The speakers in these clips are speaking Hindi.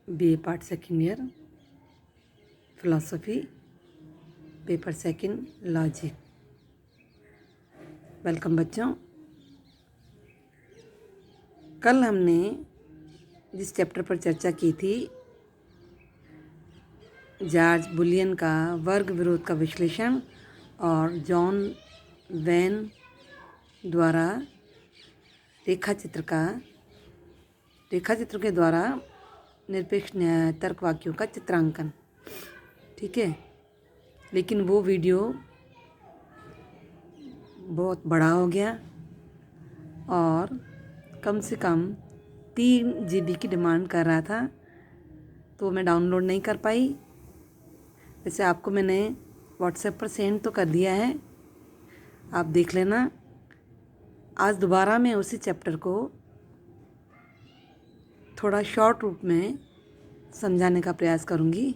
BA part second year philosophy paper second logic. Welcome बच्चों। कल हमने जिस चैप्टर पर चर्चा की थी, जॉर्ज बुलियन का वर्ग विरोध का विश्लेषण और जॉन वेन द्वारा रेखाचित्र के द्वारा निरपेक्ष तर्क वाक्यों का चित्रांकन। ठीक है, लेकिन वो वीडियो बहुत बड़ा हो गया और कम से कम 3 GB की डिमांड कर रहा था, तो मैं डाउनलोड नहीं कर पाई। वैसे आपको मैंने व्हाट्सएप पर सेंड तो कर दिया है, आप देख लेना। आज दोबारा मैं उसी चैप्टर को थोड़ा शॉर्ट रूप में समझाने का प्रयास करूंगी।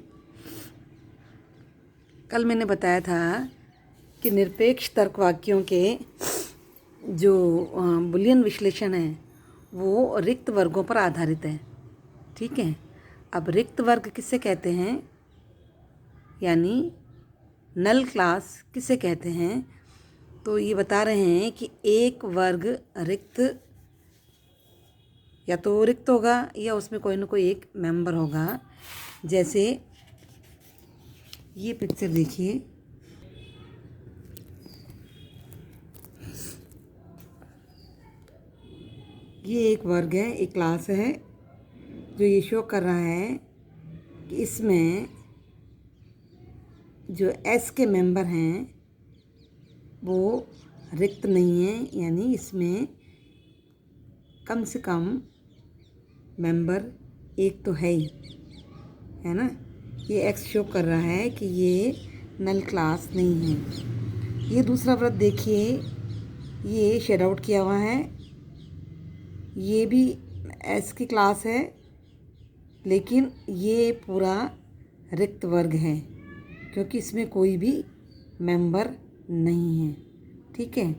कल मैंने बताया था कि निरपेक्ष तर्क वाक्यों के जो बुलियन विश्लेषण है वो रिक्त वर्गों पर आधारित है। ठीक है, अब रिक्त वर्ग किसे कहते हैं, यानी नल क्लास किसे कहते हैं, तो ये बता रहे हैं कि एक वर्ग रिक्त या तो रिक्त होगा या उसमें कोई ना कोई एक मेंबर होगा। जैसे ये पिक्चर देखिए, ये एक वर्ग है, एक क्लास है, जो ये शो कर रहा है कि इसमें जो एस के मेंबर हैं वो रिक्त नहीं है, यानी इसमें कम से कम मेंबर एक तो है ही, है ना। ये एक्स शो कर रहा है कि ये नल क्लास नहीं है। ये दूसरा वृत्त देखिए, ये शेड आउट किया हुआ है, ये भी एस की क्लास है, लेकिन ये पूरा रिक्त वर्ग है क्योंकि इसमें कोई भी मेंबर नहीं है। ठीक है,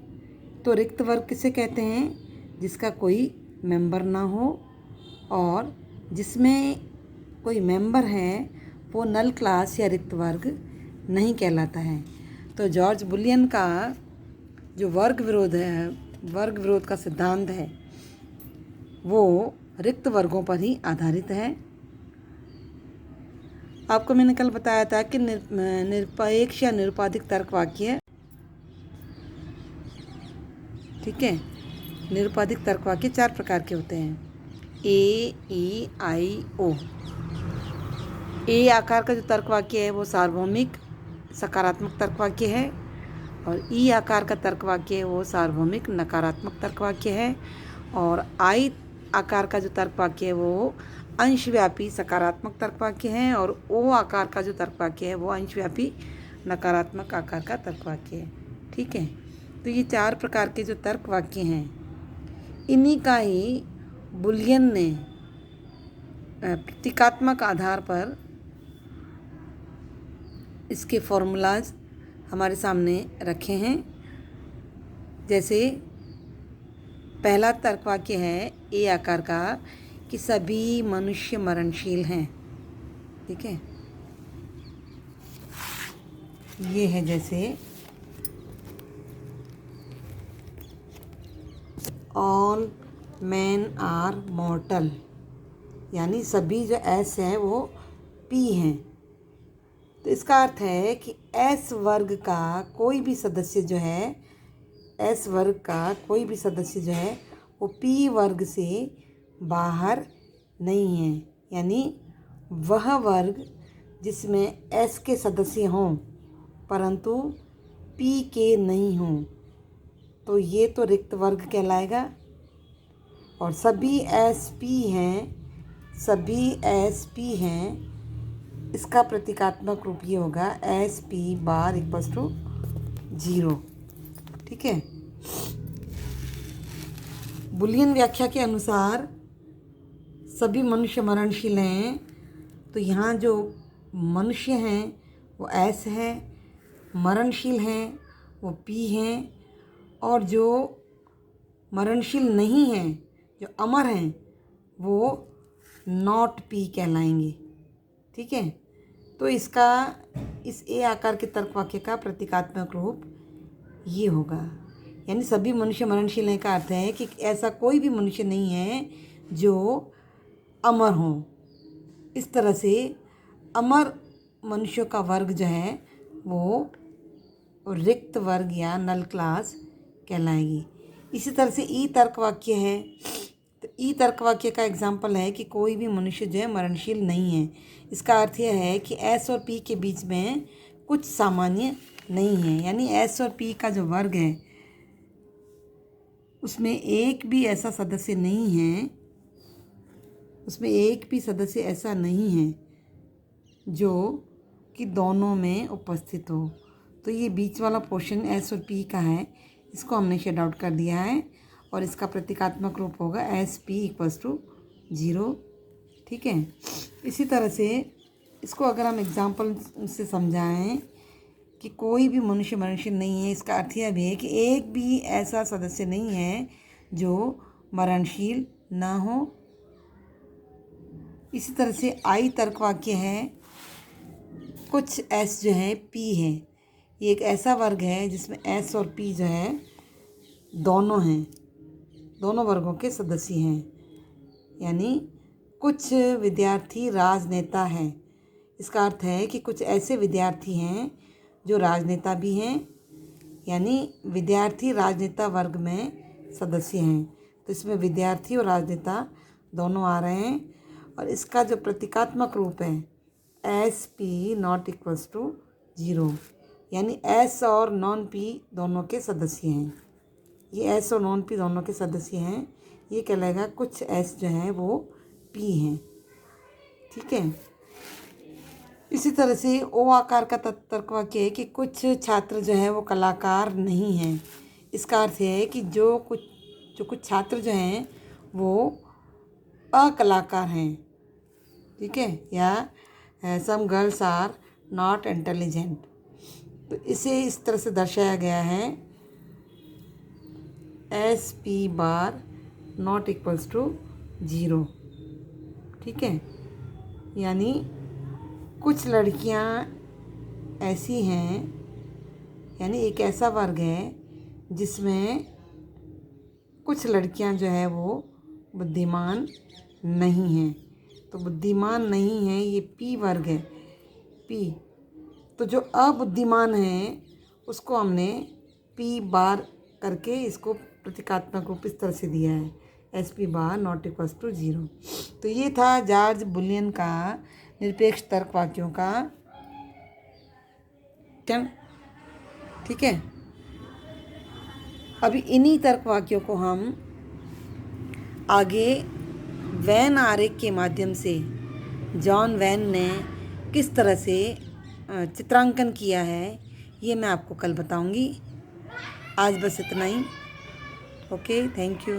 तो रिक्त वर्ग किसे कहते हैं, जिसका कोई मेंबर ना हो और जिसमें कोई मेंबर है वो नल क्लास या रिक्त वर्ग नहीं कहलाता है। तो जॉर्ज बुलियन का जो वर्ग विरोध का सिद्धांत है वो रिक्त वर्गों पर ही आधारित है। आपको मैंने कल बताया था कि निरपेक्ष या निरुपाधिक तर्क वाक्य, ठीक है, निरुपाधिक तर्क वाक्य 4 प्रकार के होते हैं। ए, ई, आई, ओ। ए आकार का जो तर्क वाक्य है वो सार्वभौमिक सकारात्मक तर्क वाक्य है, और ई आकार का तर्क वाक्य है वो सार्वभौमिक नकारात्मक तर्क वाक्य है, और आई आकार का जो तर्क वाक्य है वो अंशव्यापी सकारात्मक तर्क वाक्य है, और ओ आकार का जो तर्क वाक्य है वो अंशव्यापी नकारात्मक आकार का तर्क वाक्य है। ठीक है, तो ये 4 प्रकार के जो तर्क वाक्य हैं, इन्हीं का ही बुलियन ने प्रतीकात्मक आधार पर इसके फॉर्मूलाज हमारे सामने रखे हैं। जैसे पहला तर्क वाक्य है ए आकार का कि सभी मनुष्य मरणशील हैं। ठीक है, ये है जैसे ऑल मैन आर मॉर्टल, यानी सभी जो एस है वो पी हैं। तो इसका अर्थ है कि एस वर्ग का कोई भी सदस्य जो है, एस वर्ग का कोई भी सदस्य जो है वो पी वर्ग से बाहर नहीं है, यानी वह वर्ग जिसमें एस के सदस्य हों परंतु पी के नहीं हों, तो ये तो रिक्त वर्ग कहलाएगा। और सभी एस पी हैं, इसका प्रतीकात्मक रूप ये होगा S P bar equals to 0। ठीक है, बुलियन व्याख्या के अनुसार सभी मनुष्य मरणशील हैं, तो यहाँ जो मनुष्य हैं वो एस है, मरणशील हैं वो पी हैं, और जो मरणशील नहीं हैं, जो अमर हैं, वो नॉट पी कहलाएंगे। ठीक है, तो इसका इस ए आकार के तर्क वाक्य का प्रतीकात्मक रूप ये होगा, यानी सभी मनुष्य मरणशील हैं का अर्थ है कि ऐसा कोई भी मनुष्य नहीं है जो अमर हो। इस तरह से अमर मनुष्यों का वर्ग जो है वो रिक्त वर्ग या नल क्लास कहलाएगी। इसी तरह से ई तर्क वाक्य है, तो ई तर्क वाक्य का एग्जाम्पल है कि कोई भी मनुष्य जो है मरणशील नहीं है। इसका अर्थ यह है कि एस और पी के बीच में कुछ सामान्य नहीं है, यानी एस और पी का जो वर्ग है उसमें एक भी ऐसा सदस्य नहीं है, उसमें एक भी सदस्य ऐसा नहीं है जो कि दोनों में उपस्थित हो। तो ये बीच वाला पोर्शन एस और पी का है, इसको हमने शेड आउट कर दिया है और इसका प्रतीकात्मक रूप होगा एस पी इक्वल्स टू 0। ठीक है, इसी तरह से इसको अगर हम एग्जाम्पल से समझाएं कि कोई भी मनुष्य मरणशील नहीं है, इसका अर्थ यह भी है कि एक भी ऐसा सदस्य नहीं है जो मरणशील ना हो। इसी तरह से आई तर्क वाक्य है, कुछ एस जो है पी है, ये एक ऐसा वर्ग है जिसमें एस और पी जो है दोनों हैं, दोनों वर्गों के सदस्य हैं। यानी कुछ विद्यार्थी राजनेता हैं, इसका अर्थ है कि कुछ ऐसे विद्यार्थी हैं जो राजनेता भी हैं, यानी विद्यार्थी राजनेता वर्ग में सदस्य हैं। तो इसमें विद्यार्थी और राजनेता दोनों आ रहे हैं और इसका जो प्रतीकात्मक रूप है S P not equals to 0, यानी एस और नॉन पी दोनों के सदस्य हैं। ये एस और नॉन पी दोनों के सदस्य हैं, ये कहलाएगा कुछ एस जो है वो पी हैं। ठीक है, इसी तरह से ओ आकार का तर्क वाक्य है कि कुछ छात्र जो है वो कलाकार नहीं हैं। इसका अर्थ है कि जो कुछ छात्र जो हैं वो अकलाकार हैं। ठीक है, या some girls are not intelligent, तो इसे इस तरह से दर्शाया गया है S P bar not equals to 0। ठीक है, यानी कुछ लड़कियां ऐसी हैं, यानी एक ऐसा वर्ग है जिसमें कुछ लड़कियां जो है वो बुद्धिमान नहीं हैं। तो बुद्धिमान नहीं है ये पी वर्ग है, पी। तो जो अबुद्धिमान है उसको हमने पी बार करके इसको प्रतीकात्मक रूप इस तरह से दिया है S P bar not equals to 0। तो ये था जॉर्ज बुलियन का निरपेक्ष तर्क वाक्यों का टर्म। ठीक है, अभी इन्हीं तर्क वाक्यों को हम आगे वैन आरेख के माध्यम से जॉन वैन ने किस तरह से चित्रांकन किया है ये मैं आपको कल बताऊंगी। आज बस इतना ही। Okay, thank you.